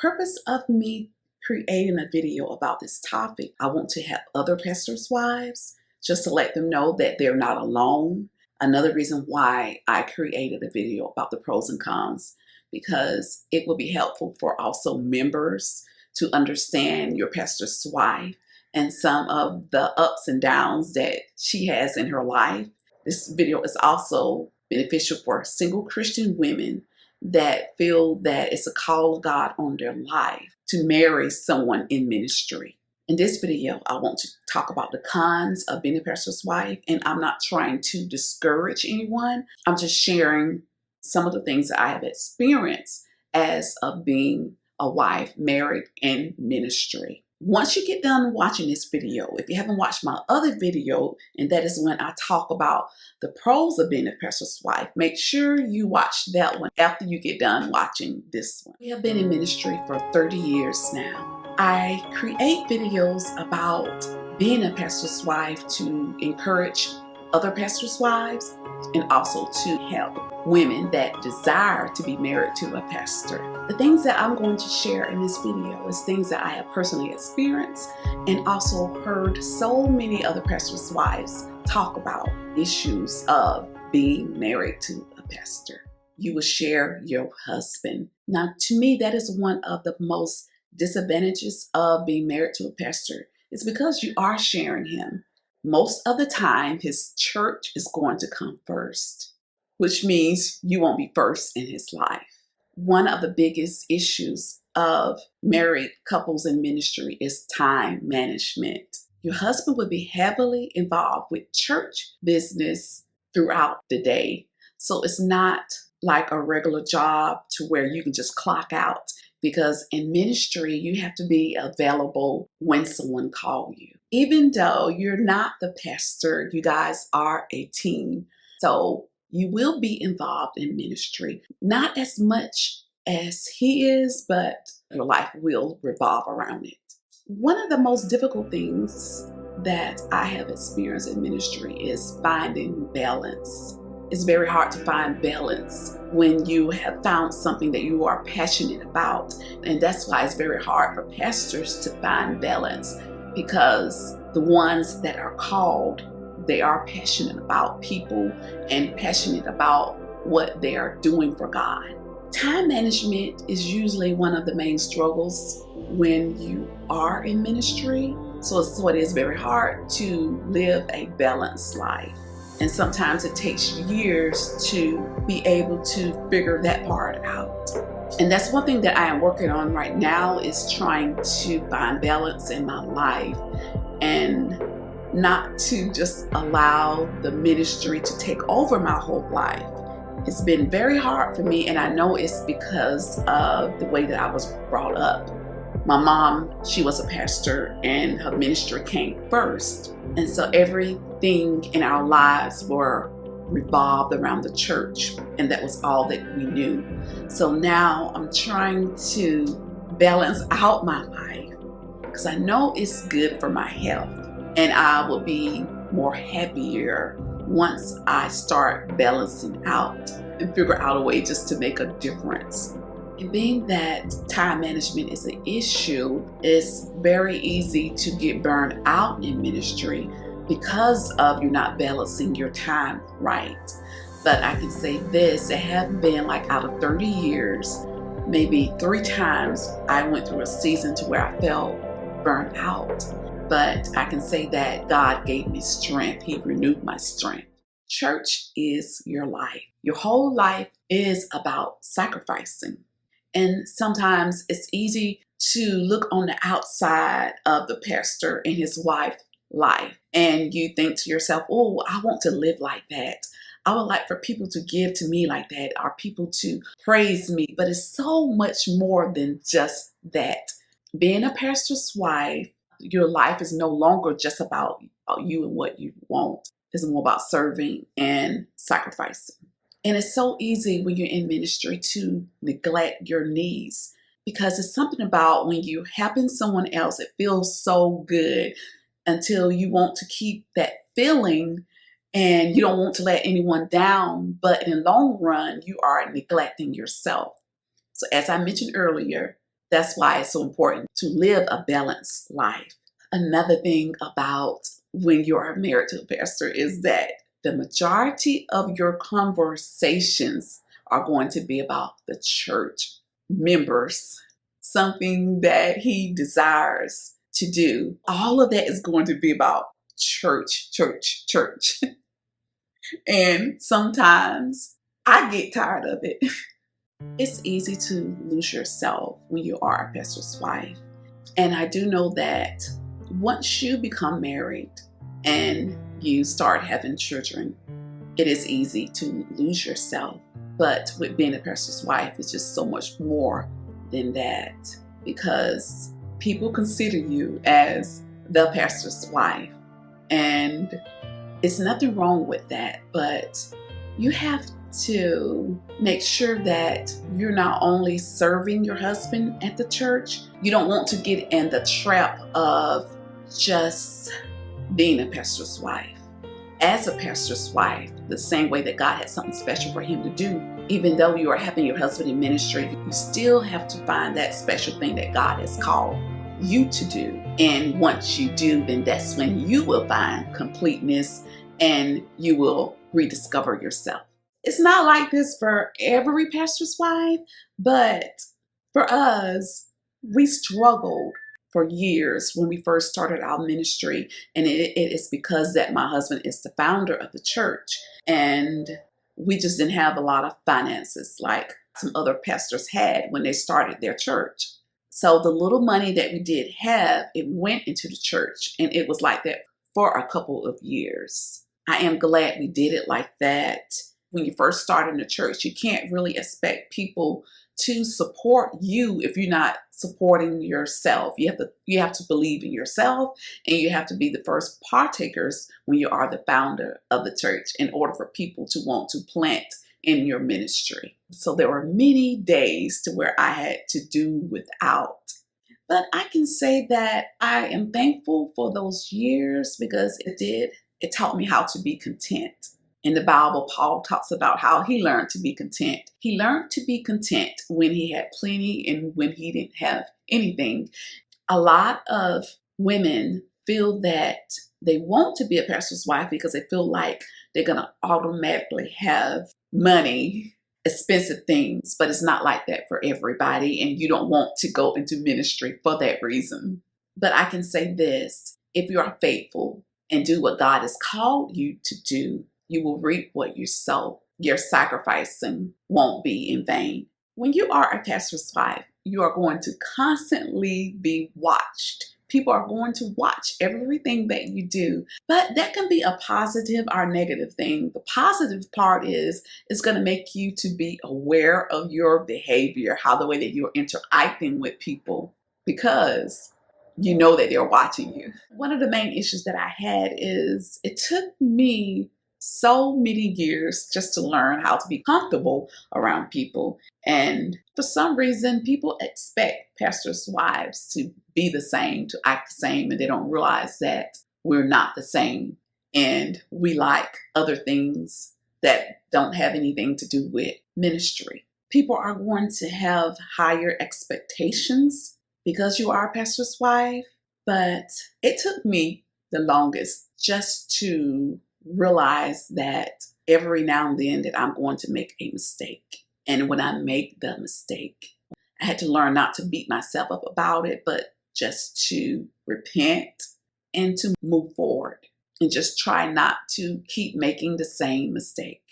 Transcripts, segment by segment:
purpose of me creating a video about this topic, I want to help other pastors' wives, just to let them know that they're not alone. Another reason why I created a video about the pros and cons, because it will be helpful for also members to understand your pastor's wife and some of the ups and downs that she has in her life. This video is also beneficial for single Christian women that feel that it's a call of God on their life to marry someone in ministry. In this video, I want to talk about the cons of being a pastor's wife, and I'm not trying to discourage anyone. I'm just sharing some of the things that I have experienced as of being a wife married in ministry. Once you get done watching this video, if you haven't watched my other video, and that is when I talk about the pros of being a pastor's wife, make sure you watch that one after you get done watching this one. We have been in ministry for 30 years now. I create videos about being a pastor's wife to encourage other pastors' wives and also to help women that desire to be married to a pastor. The things that I'm going to share in this video is things that I have personally experienced and also heard so many other pastors' wives talk about issues of being married to a pastor. You will share your husband. Now, to me, that is one of the most disadvantages of being married to a pastor. It's because you are sharing him. Most of the time, his church is going to come first, which means you won't be first in his life. One of the biggest issues of married couples in ministry is time management. Your husband will be heavily involved with church business throughout the day. So it's not like a regular job to where you can just clock out, because in ministry, you have to be available when someone calls you. Even though you're not the pastor, you guys are a team. So you will be involved in ministry, not as much as he is, but your life will revolve around it. One of the most difficult things that I have experienced in ministry is finding balance. It's very hard to find balance when you have found something that you are passionate about. And that's why it's very hard for pastors to find balance, because the ones that are called, they are passionate about people and passionate about what they are doing for God. Time management is usually one of the main struggles when you are in ministry. So it is very hard to live a balanced life. And sometimes it takes years to be able to figure that part out. And that's one thing that I am working on right now, is trying to find balance in my life and not to just allow the ministry to take over my whole life. It's been very hard for me, and I know it's because of the way that I was brought up. My mom, she was a pastor, and her ministry came first. And so everything in our lives were revolved around the church, and that was all that we knew. So now I'm trying to balance out my life, because I know it's good for my health, and I will be more happier once I start balancing out and figure out a way just to make a difference. And being that time management is an issue, it's very easy to get burned out in ministry because of you not balancing your time right. But I can say this, it have been like out of 30 years, maybe 3 times I went through a season to where I felt burned out. But I can say that God gave me strength. He renewed my strength. Church is your life. Your whole life is about sacrificing. And sometimes it's easy to look on the outside of the pastor and his wife's life, and you think to yourself, oh, I want to live like that. I would like for people to give to me like that, or people to praise me. But it's so much more than just that. Being a pastor's wife, your life is no longer just about you and what you want. It's more about serving and sacrificing. And it's so easy when you're in ministry to neglect your needs, because it's something about when you're helping someone else, it feels so good until you want to keep that feeling and you don't want to let anyone down. But in the long run, you are neglecting yourself. So as I mentioned earlier, That's why it's so important to live a balanced life. Another thing about when you are married to a pastor is that the majority of your conversations are going to be about the church members, something that he desires to do. All of that is going to be about church, church, church. And sometimes I get tired of it. It's easy to lose yourself when you are a pastor's wife. And I do know that once you become married and you start having children, it is easy to lose yourself. But with being a pastor's wife, it's just so much more than that, because people consider you as the pastor's wife. And it's nothing wrong with that, but you have to make sure that you're not only serving your husband at the church. You don't want to get in the trap of just being a pastor's wife. As a pastor's wife, the same way that God had something special for him to do, even though you are having your husband in ministry, you still have to find that special thing that God has called you to do. And once you do, then that's when you will find completeness and you will rediscover yourself. It's not like this for every pastor's wife, but for us, we struggled for years when we first started our ministry. And it is because that my husband is the founder of the church. And we just didn't have a lot of finances like some other pastors had when they started their church. So the little money that we did have, it went into the church. And it was like that for a couple of years. I am glad we did it like that. When you first start in the church, you can't really expect people to support you if you're not supporting yourself. You have to believe in yourself, and you have to be the first partakers when you are the founder of the church in order for people to want to plant in your ministry. So there were many days to where I had to do without. But I can say that I am thankful for those years because it taught me how to be content. In the Bible, Paul talks about how he learned to be content. He learned to be content when he had plenty and when he didn't have anything. A lot of women feel that they want to be a pastor's wife because they feel like they're going to automatically have money, expensive things, but it's not like that for everybody, and you don't want to go into ministry for that reason. But I can say this, if you are faithful and do what God has called you to do, you will reap what you sow. Your sacrificing won't be in vain. When you are a pastor's wife, you are going to constantly be watched. People are going to watch everything that you do, but that can be a positive or negative thing. The positive part is it's going to make you to be aware of your behavior, how the way that you're interacting with people, because you know that they're watching you. One of the main issues that I had is it took me so many years just to learn how to be comfortable around people. And for some reason, people expect pastors' wives to be the same, to act the same, and they don't realize that we're not the same. And we like other things that don't have anything to do with ministry. People are going to have higher expectations because you are a pastor's wife, but it took me the longest just to realize that every now and then that I'm going to make a mistake. And when I make the mistake, I had to learn not to beat myself up about it, but just to repent and to move forward and just try not to keep making the same mistake.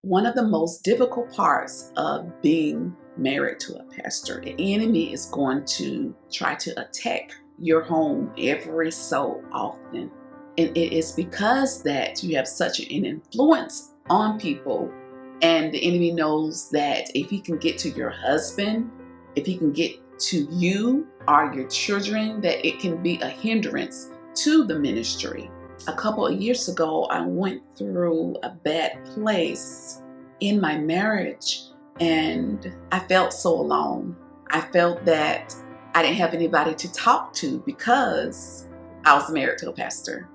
One of the most difficult parts of being married to a pastor, the enemy is going to try to attack your home every so often. And it is because that you have such an influence on people, and the enemy knows that if he can get to your husband, if he can get to you or your children, that it can be a hindrance to the ministry. A couple of years ago, I went through a bad place in my marriage, and I felt so alone. I felt that I didn't have anybody to talk to because I was married to a pastor.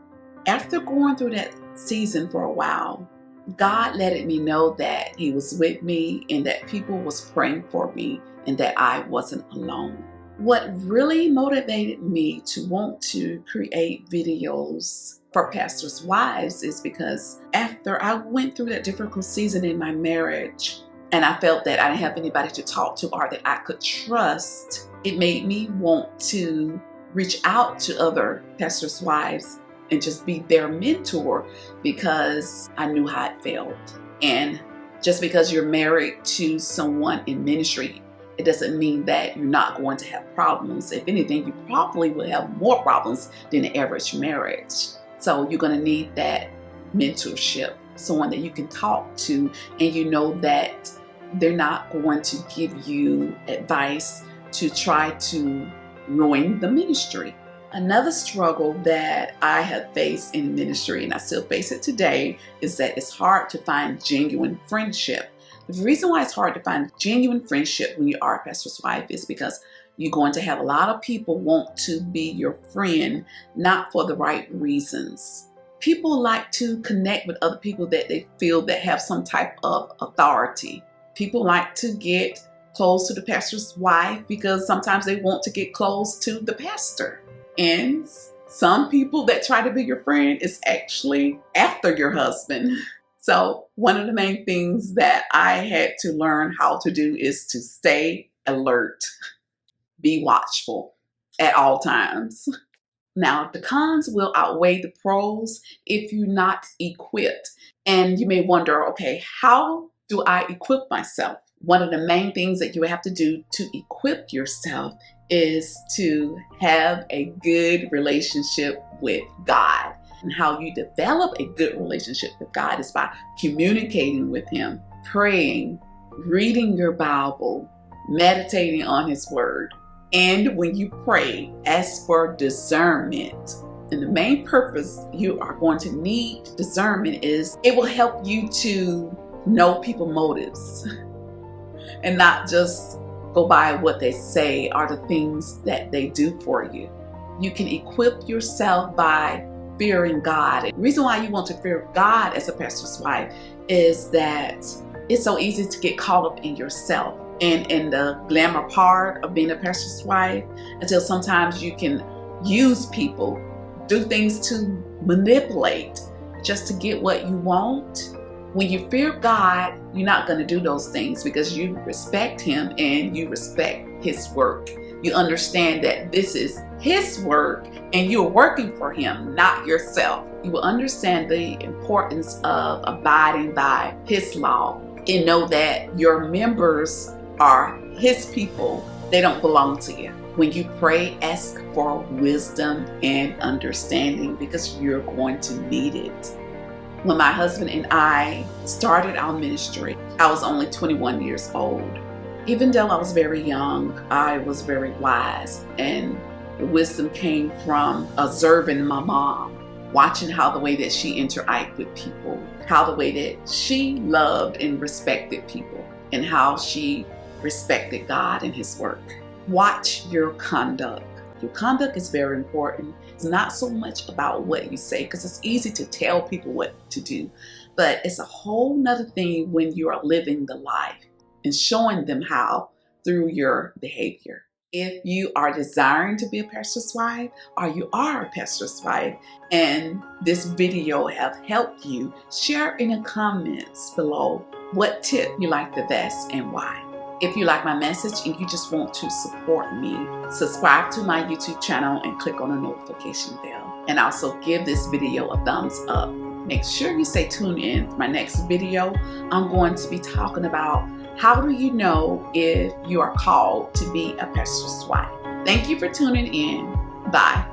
After going through that season for a while, God let me know that he was with me and that people was praying for me and that I wasn't alone. What really motivated me to want to create videos for pastors' wives is because after I went through that difficult season in my marriage, and I felt that I didn't have anybody to talk to or that I could trust, it made me want to reach out to other pastors' wives and just be their mentor, because I knew how it felt. And just because you're married to someone in ministry, it doesn't mean that you're not going to have problems. If anything, you probably will have more problems than the average marriage. So you're going to need that mentorship, someone that you can talk to, and you know that they're not going to give you advice to try to ruin the ministry. Another struggle that I have faced in ministry, and I still face it today, is that it's hard to find genuine friendship. The reason why it's hard to find genuine friendship when you are a pastor's wife is because you're going to have a lot of people want to be your friend, not for the right reasons. People like to connect with other people that they feel that have some type of authority. People like to get close to the pastor's wife because sometimes they want to get close to the pastor. And some people that try to be your friend is actually after your husband. So one of the main things that I had to learn how to do is to stay alert, be watchful at all times. Now, the cons will outweigh the pros if you're not equipped. And you may wonder, okay, how do I equip myself? One of the main things that you have to do to equip yourself is to have a good relationship with God. And how you develop a good relationship with God is by communicating with Him, praying, reading your Bible, meditating on His Word. And when you pray, ask for discernment. And the main purpose you are going to need discernment is it will help you to know people's motives and not just go by what they say or the things that they do for you. You can equip yourself by fearing God. The reason why you want to fear God as a pastor's wife is that it's so easy to get caught up in yourself and in the glamour part of being a pastor's wife, until sometimes you can use people, do things to manipulate just to get what you want. When you fear God, you're not going to do those things because you respect Him and you respect His work. You understand that this is His work and you're working for Him, not yourself. You will understand the importance of abiding by His law and know that your members are His people. They don't belong to you. When you pray, ask for wisdom and understanding because you're going to need it. When my husband and I started our ministry, I was only 21 years old. Even though I was very young, I was very wise, and the wisdom came from observing my mom, watching how the way that she interacted with people, how the way that she loved and respected people, and how she respected God and His work. Watch your conduct. Your conduct is very important. It's not so much about what you say, because it's easy to tell people what to do, but it's a whole nother thing when you are living the life and showing them how through your behavior. If you are desiring to be a pastor's wife, or you are a pastor's wife, and this video have helped you, share in the comments below what tip you like the best and why. If you like my message and you just want to support me, subscribe to my YouTube channel and click on the notification bell. And also give this video a thumbs up. Make sure you stay tuned in for my next video. I'm going to be talking about how do you know if you are called to be a pastor's wife. Thank you for tuning in. Bye.